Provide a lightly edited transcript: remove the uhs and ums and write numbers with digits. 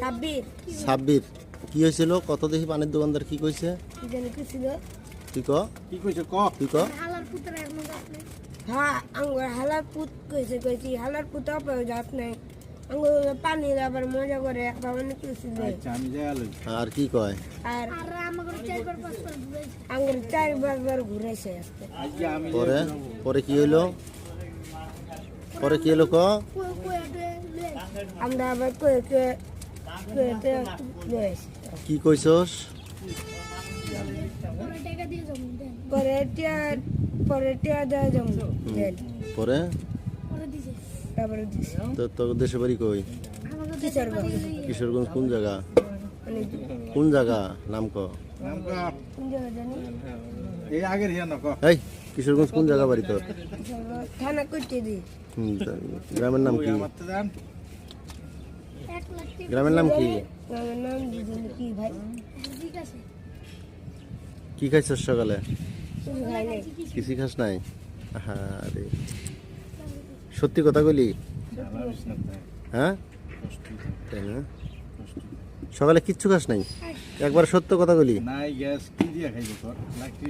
সাব্বির সাব্বির কি হয়েছিল? কত দেখি পানির দোকানদার কি কইছে? কি জানি কি ছিল? তুই ক কি কইছে ক তুই ক হালার পুত্র এমন আপনি হ্যাঁ আঙ্গুর হালার পুত কইছি হালার পুত আপনার জাত নাই আঙ্গুর পানি আবার মজা করে একবার অনেক কিছু দেয় আচ্ছা আমি যাই আলো আর কি কয়? আর আঙ্গুর 4-5 বার ঘুরেছে আজকে আজকে আমি পরে পরে কি হইলো? পরে কি হলো ক? আমরা আবার কি কইছস? পরে টিয়া দেওয়া যাবো দেন পরে তারপরে দিছে তো তোর দেশে বাড়ি কই? কিশোরগঞ্জ কিশোরগঞ্জ কোন জায়গা? মানে কোন জায়গা নাম ক? নাম ক কোন জায়গা জানি এই আগের হিয়া না ক এই কিশোরগঞ্জ কোন জায়গা বাড়ি তোর? থানা করতে দি তা গ্রামের নাম কি? আমার তো জান গ্রামের নাম কি? আমার নাম দিদি কি ভাই কি খাইছস সকালে? কিছু খাই নাই কিছু খাস নাই? আরে সত্যি কথা কইলি? হ্যাঁ তাই না? সকালে কিচ্ছু খাস নাই? একবার সত্য কথা কইলি? নাই গ্যাস কি দিয়া খাইছো তোর লাকড়ি